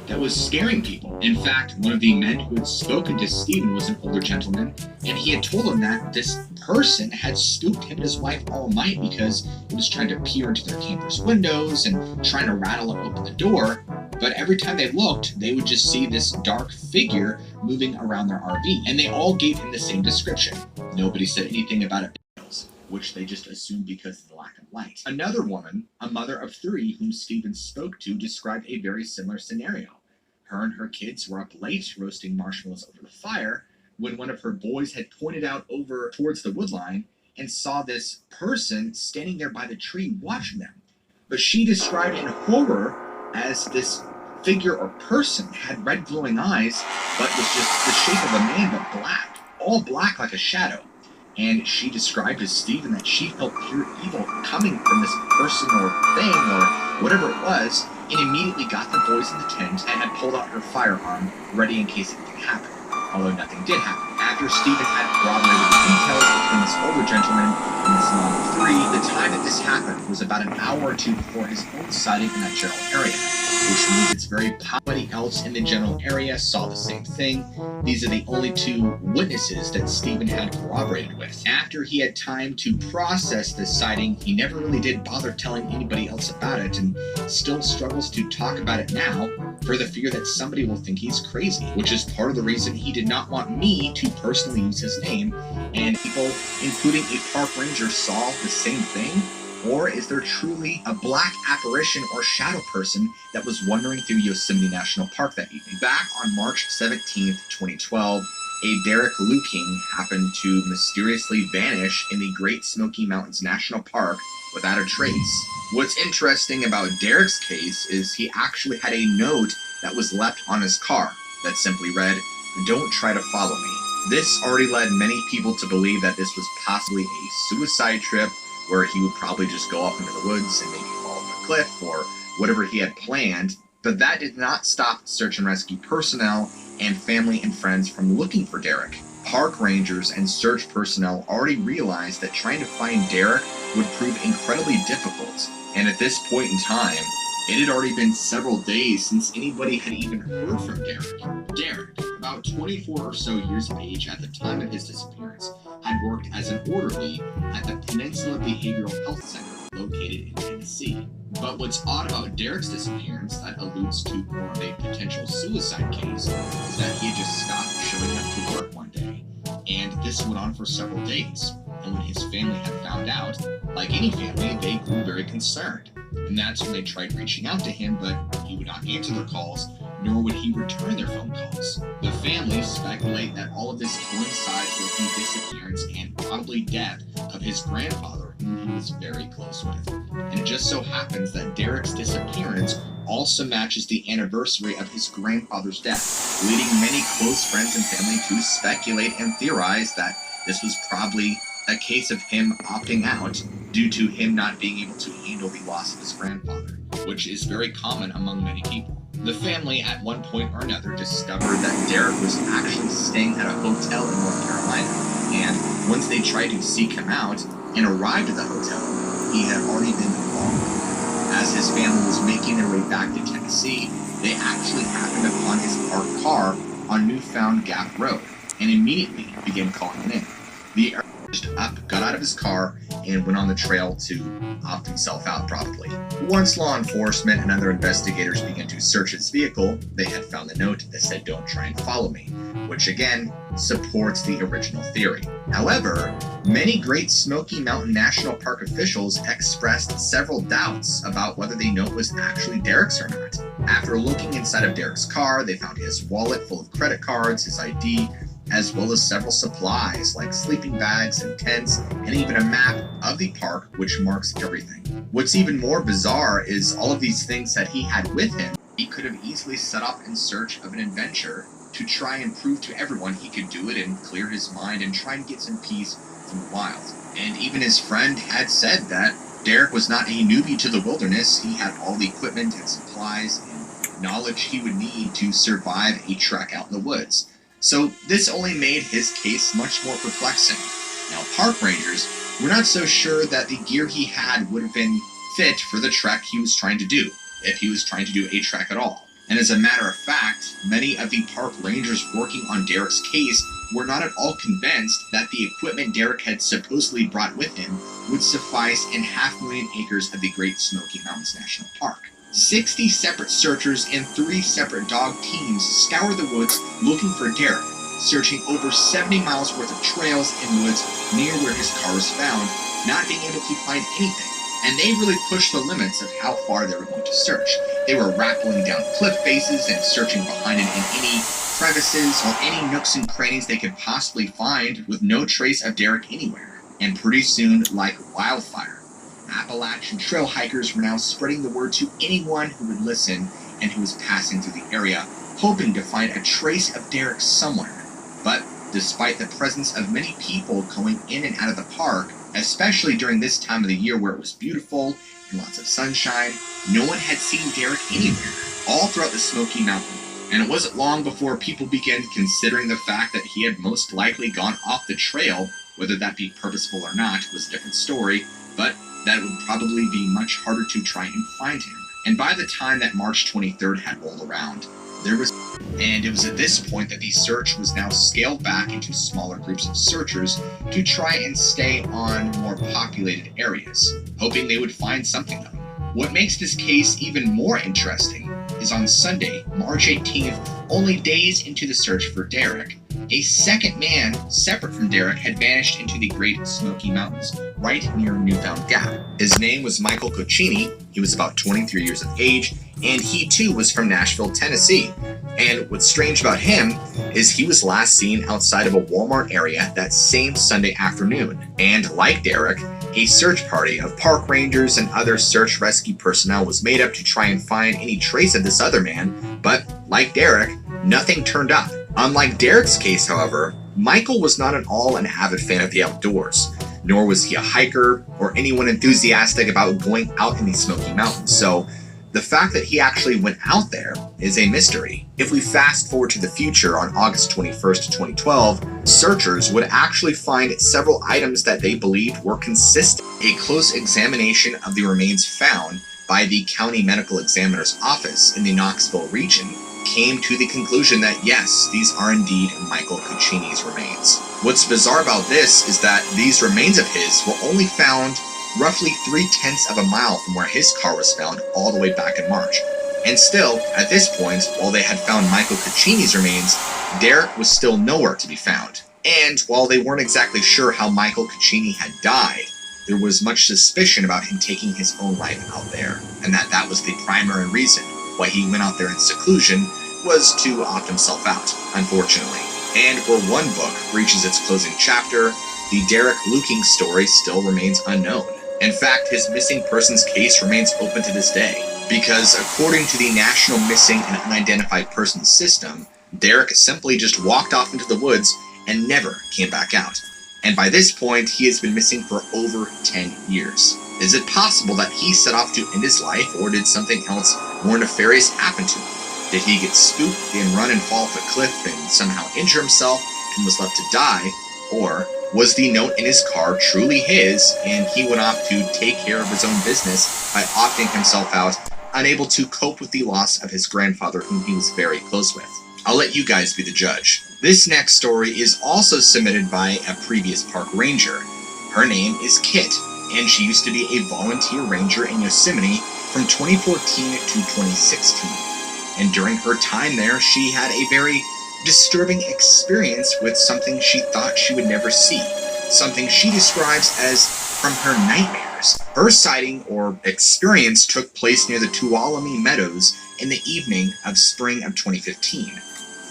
that was scaring people. In fact, one of the men who had spoken to Stephen was an older gentleman, and he had told him that this person had spooked him and his wife all night because he was trying to peer into their camper's windows and trying to rattle and open the door. But every time they looked, they would just see this dark figure moving around their RV, and they all gave him the same description. Nobody said anything about it, which they just assumed because of the lack of light. Another woman, a mother of 3 whom Stephen spoke to, described a very similar scenario. Her and her kids were up late roasting marshmallows over the fire when one of her boys had pointed out over towards the woodline and saw this person standing there by the tree watching them. But she described in horror as this figure or person had red glowing eyes, but was just the shape of a man, but black, all black like a shadow. And she described to Stephen that she felt pure evil coming from this person or thing or whatever it was, and immediately got the boys in the tent and had pulled out her firearm, ready in case anything happened. Although nothing did happen. After Stephen had corroborated the details between this older gentleman and this mom of 3, the time that this happened was about an hour or 2 before his own sighting in that general area, which means it's very possible nobody else in the general area saw the same thing. These are the only 2 witnesses that Stephen had corroborated with. After he had time to process this sighting, he never really did bother telling anybody else about it, and still struggles to talk about it now for the fear that somebody will think he's crazy, which is part of the reason he did not want me to personally use his name. And people, including a park ranger, saw the same thing. Or is there truly a black apparition or shadow person that was wandering through Yosemite National Park that evening? Back on March 17th, 2012, a Derek Luking happened to mysteriously vanish in the Great Smoky Mountains National Park without a trace. What's interesting about Derek's case is he actually had a note that was left on his car that simply read, "Don't try to follow me." This already led many people to believe that this was possibly a suicide trip, where he would probably just go off into the woods and maybe fall off a cliff or whatever he had planned. But that did not stop search and rescue personnel and family and friends from looking for Derek. Park rangers and search personnel already realized that trying to find Derek would prove incredibly difficult. And at this point in time, it had already been several days since anybody had even heard from Derek. Derek, about 24 or so years of age at the time of his disappearance, had worked as an orderly at the Peninsula Behavioral Health Center located in Tennessee. But what's odd about Derek's disappearance that alludes to more of a potential suicide case is that he had just stopped showing up to work one day. And this went on for several days. And when his family had found out, like any family, they grew very concerned. And that's when they tried reaching out to him, but he would not answer their calls, nor would he return their phone calls. The family speculate that all of this coincides with the disappearance and probably death of his grandfather, whom he was very close with. And it just so happens that Derek's disappearance also matches the anniversary of his grandfather's death, leading many close friends and family to speculate and theorize that this was probably a case of him opting out due to him not being able to handle the loss of his grandfather, which is very common among many people. The family at one point or another discovered that Derek was actually staying at a hotel in North Carolina, and once they tried to seek him out and arrived at the hotel, he had already been gone. As his family was making their way back to Tennessee, they actually happened upon his parked car on Newfound Gap Road and immediately began calling him in. The up, got out of his car, and went on the trail to opt himself out, probably. Once law enforcement and other investigators began to search his vehicle, they had found the note that said, "Don't try and follow me," which again supports the original theory. However, many Great Smoky Mountain National Park officials expressed several doubts about whether the note was actually Derek's or not. After looking inside of Derek's car, they found his wallet full of credit cards, his ID, as well as several supplies like sleeping bags and tents, and even a map of the park which marks everything. What's even more bizarre is all of these things that he had with him, he could have easily set up in search of an adventure to try and prove to everyone he could do it and clear his mind and try and get some peace from the wild. And even his friend had said that Derek was not a newbie to the wilderness. He had all the equipment and supplies and knowledge he would need to survive a trek out in the woods. So this only made his case much more perplexing. Now, park rangers were not so sure that the gear he had would have been fit for the trek he was trying to do, if he was trying to do a trek at all. And as a matter of fact, many of the park rangers working on Derek's case were not at all convinced that the equipment Derek had supposedly brought with him would suffice in 500,000 acres of the Great Smoky Mountains National Park. 60 separate searchers and 3 separate dog teams scoured the woods looking for Derek, searching over 70 miles worth of trails and woods near where his car was found, not being able to find anything. And they really pushed the limits of how far they were going to search. They were rappelling down cliff faces and searching behind it in any crevices or any nooks and crannies they could possibly find, with no trace of Derek anywhere. And pretty soon, like wildfire, Appalachian trail hikers were now spreading the word to anyone who would listen and who was passing through the area, hoping to find a trace of Derek somewhere. But despite the presence of many people going in and out of the park, especially during this time of the year where it was beautiful and lots of sunshine, no one had seen Derek anywhere, all throughout the Smoky Mountain. And it wasn't long before people began considering the fact that he had most likely gone off the trail. Whether that be purposeful or not was a different story, but that it would probably be much harder to try and find him. And by the time that March 23rd had rolled around, it was at this point that the search was now scaled back into smaller groups of searchers to try and stay on more populated areas, hoping they would find something of him. What makes this case even more interesting is on Sunday, March 18th, only days into the search for Derek, a second man separate from Derek had vanished into the Great Smoky Mountains, right near Newfound Gap. His name was Michael Coccini. He was about 23 years of age, and he too was from Nashville, Tennessee. And what's strange about him is he was last seen outside of a Walmart area that same Sunday afternoon. And like Derek, a search party of park rangers and other search rescue personnel was made up to try and find any trace of this other man, but like Derek, nothing turned up. Unlike Derek's case, however, Michael was not at all an avid fan of the outdoors, nor was he a hiker or anyone enthusiastic about going out in the Smoky Mountains, so the fact that he actually went out there is a mystery. If we fast forward to the future on August 21st, 2012, searchers would actually find several items that they believed were consistent. A close examination of the remains found by the county medical examiner's office in the Knoxville region came to the conclusion that yes, these are indeed Michael Coccini's remains. What's bizarre about this is that these remains of his were only found roughly 0.3 of a mile from where his car was found all the way back in March. And still, at this point, while they had found Michael Coccini's remains, Derek was still nowhere to be found. And while they weren't exactly sure how Michael Coccini had died, there was much suspicion about him taking his own life out there, and that was the primary reason why he went out there in seclusion, was to opt himself out, unfortunately. And where one book reaches its closing chapter, the Derek Luking story still remains unknown. In fact, his missing persons case remains open to this day, because according to the National Missing and Unidentified Persons System, Derek simply just walked off into the woods and never came back out. And by this point, he has been missing for over 10 years. Is it possible that he set off to end his life, or did something else more nefarious happen to him? Did he get spooked and run and fall off a cliff and somehow injure himself and was left to die? Or was the note in his car truly his, and he went off to take care of his own business by opting himself out, unable to cope with the loss of his grandfather, whom he was very close with? I'll let you guys be the judge. This next story is also submitted by a previous park ranger. Her name is Kit, and she used to be a volunteer ranger in Yosemite from 2014 to 2016. And during her time there, she had a very disturbing experience with something she thought she would never see. Something she describes as from her nightmares. Her sighting or experience took place near the Tuolumne Meadows in the evening of spring of 2015.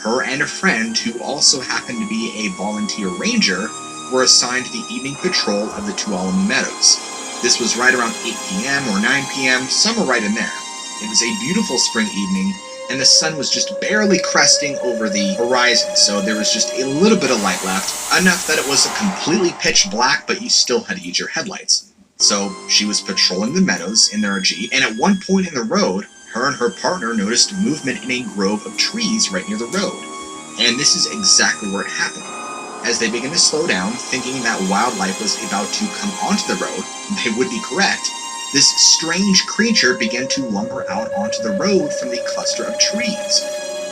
Her and a friend, who also happened to be a volunteer ranger, were assigned to the evening patrol of the Tuolumne Meadows. This was right around 8 p.m. or 9 p.m., somewhere right in there. It was a beautiful spring evening, and the sun was just barely cresting over the horizon, so there was just a little bit of light left, enough that it wasn't completely pitch black, but you still had to use your headlights. So she was patrolling the meadows in their Jeep, and at one point in the road, her and her partner noticed movement in a grove of trees right near the road. And this is exactly where it happened. As they began to slow down, thinking that wildlife was about to come onto the road, they would be correct, this strange creature began to lumber out onto the road from the cluster of trees.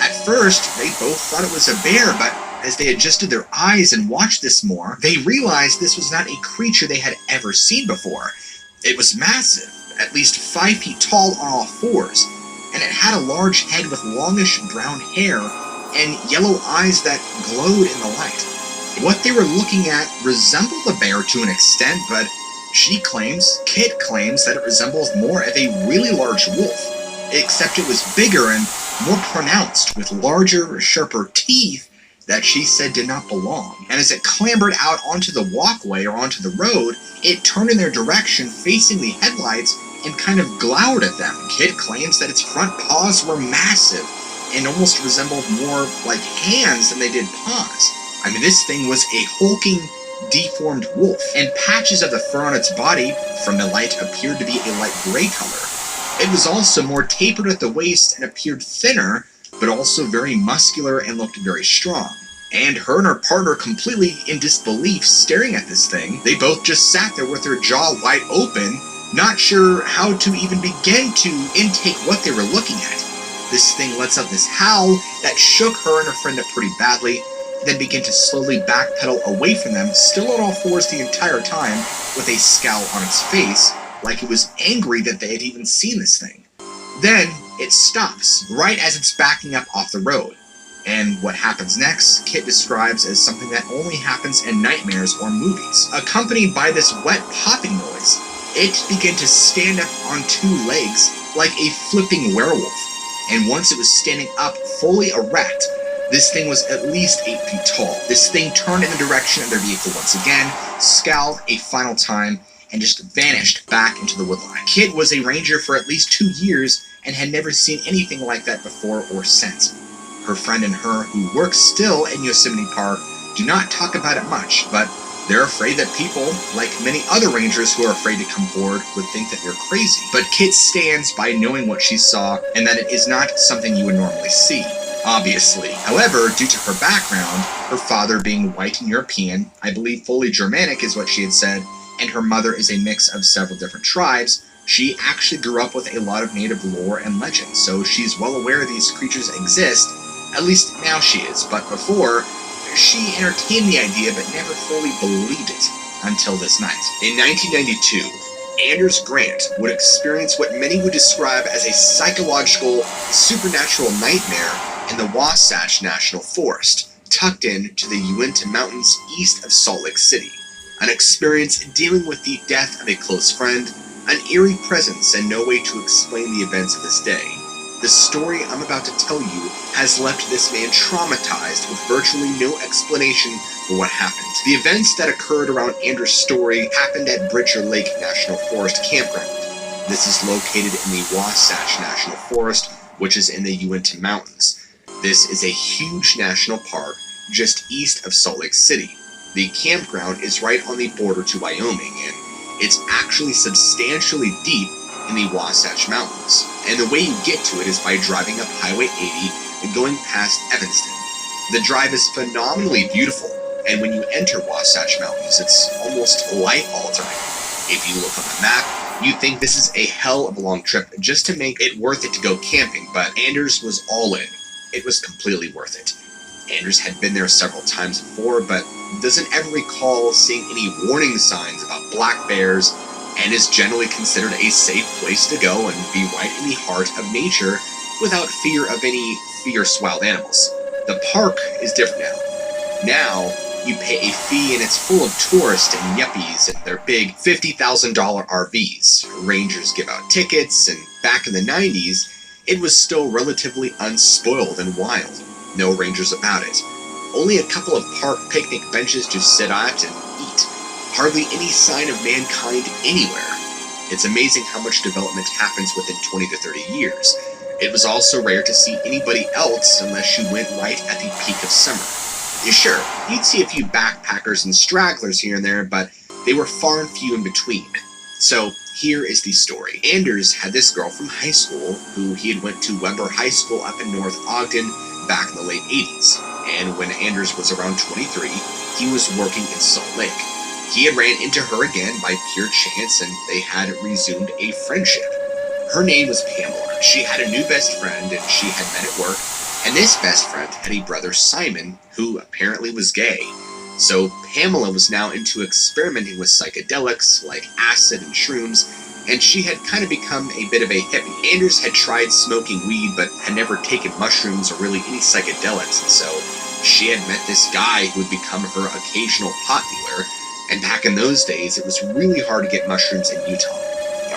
At first, they both thought it was a bear, but as they adjusted their eyes and watched this more, they realized this was not a creature they had ever seen before. It was massive, at least 5 feet tall on all fours, and it had a large head with longish brown hair and yellow eyes that glowed in the light. What they were looking at resembled the bear to an extent, but Kit claims that it resembles more of a really large wolf, except it was bigger and more pronounced, with larger, sharper teeth that she said did not belong. And as it clambered out onto the walkway or onto the road, it turned in their direction facing the headlights and kind of glowered at them. Kit claims that its front paws were massive and almost resembled more like hands than they did paws. I mean, this thing was a hulking, deformed wolf, and patches of the fur on its body from the light appeared to be a light gray color. It was also more tapered at the waist and appeared thinner, but also very muscular and looked very strong. And her and her partner, completely in disbelief, staring at this thing, they both just sat there with their jaw wide open, not sure how to even begin to intake what they were looking at. This thing lets out this howl that shook her and her friend up pretty badly, then began to slowly backpedal away from them, still on all fours the entire time, with a scowl on its face, like it was angry that they had even seen this thing. Then, it stops, right as it's backing up off the road. And what happens next, Kit describes as something that only happens in nightmares or movies. Accompanied by this wet popping noise, it began to stand up on 2 legs like a flipping werewolf. And once it was standing up fully erect, this thing was at least 8 feet tall. This thing turned in the direction of their vehicle once again, scowled a final time, and just vanished back into the woodline. Kit was a ranger for at least 2 years and had never seen anything like that before or since. Her friend and her, who work still in Yosemite Park, do not talk about it much, but they're afraid that people, like many other rangers who are afraid to come forward, would think that they're crazy. But Kit stands by knowing what she saw and that it is not something you would normally see, obviously. However, due to her background, her father being white and European, I believe fully Germanic is what she had said, and her mother is a mix of several different tribes, she actually grew up with a lot of native lore and legends, so she's well aware these creatures exist. At least now she is, but before, she entertained the idea but never fully believed it until this night. In 1992, Anders Grant would experience what many would describe as a psychological, supernatural nightmare in the Wasatch National Forest, tucked in to the Uinta Mountains east of Salt Lake City. An experience dealing with the death of a close friend, an eerie presence, and no way to explain the events of this day. The story I'm about to tell you has left this man traumatized with virtually no explanation for what happened. The events that occurred around Anders' story happened at Bridger Lake National Forest Campground. This is located in the Wasatch National Forest, which is in the Uinta Mountains. This is a huge national park just east of Salt Lake City. The campground is right on the border to Wyoming, and it's actually substantially deep in the Wasatch Mountains. And the way you get to it is by driving up Highway 80 and going past Evanston. The drive is phenomenally beautiful, and when you enter Wasatch Mountains, it's almost life-altering. If you look on the map, you think this is a hell of a long trip just to make it worth it to go camping, but Anders was all in. It was completely worth it. Anders had been there several times before, but doesn't ever recall seeing any warning signs about black bears, and is generally considered a safe place to go and be right in the heart of nature without fear of any fierce wild animals. The park is different now. Now, you pay a fee and it's full of tourists and yuppies and their big $50,000 RVs. Rangers give out tickets, and back in the 90s, it was still relatively unspoiled and wild. No rangers about it. Only a couple of park picnic benches to sit at and eat. Hardly any sign of mankind anywhere. It's amazing how much development happens within 20 to 30 years. It was also rare to see anybody else unless you went right at the peak of summer. Sure, you'd see a few backpackers and stragglers here and there, but they were far and few in between. So, here is the story. Anders had this girl from high school who he had went to Weber High School up in North Ogden back in the late 80s. And when Anders was around 23, he was working in Salt Lake. He had ran into her again by pure chance, and they had resumed a friendship. Her name was Pamela. She had a new best friend, and she had met at work, and this best friend had a brother, Simon, who apparently was gay. So Pamela was now into experimenting with psychedelics like acid and shrooms, and she had kind of become a bit of a hippie. Anders had tried smoking weed but had never taken mushrooms or really any psychedelics, and so she had met this guy who would become her occasional pot dealer, and back in those days it was really hard to get mushrooms in Utah.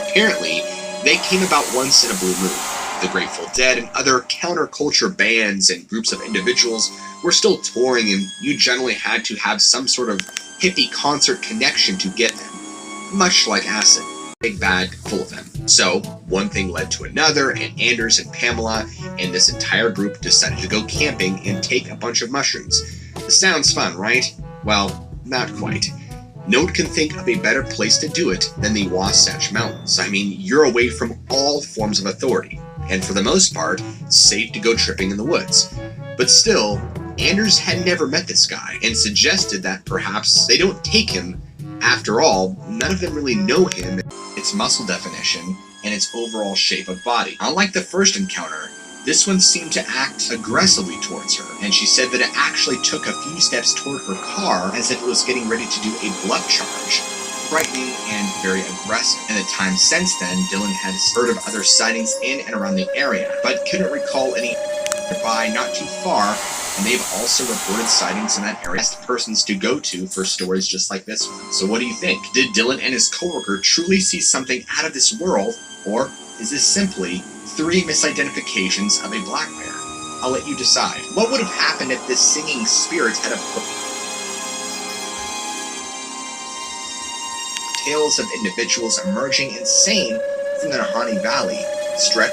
Apparently, they came about once in a blue moon. The Grateful Dead and other counterculture bands and groups of individuals were still touring, and you generally had to have some sort of hippie concert connection to get them, much like acid. Big bag full of them. So, one thing led to another, and Anders and Pamela and this entire group decided to go camping and take a bunch of mushrooms. This sounds fun, right? Well, not quite. No one can think of a better place to do it than the Wasatch Mountains. I mean, you're away from all forms of authority, and for the most part, safe to go tripping in the woods. But still, Anders had never met this guy, and suggested that perhaps they don't take him. After all, none of them really know him, its muscle definition, and its overall shape of body. Unlike the first encounter, this one seemed to act aggressively towards her, and she said that it actually took a few steps toward her car as if it was getting ready to do a bluff charge. Frightening and very aggressive. In the time since then, Dylan had heard of other sightings in and around the area, but couldn't recall any nearby, not too far, and they've also reported sightings in that area. Best persons to go to for stories just like this one. So what do you think? Did Dylan and his coworker truly see something out of this world, or is this simply 3 misidentifications of a black bear? I'll let you decide. What would have happened if this singing spirit had tales of individuals emerging insane from the Nahanni Valley stretch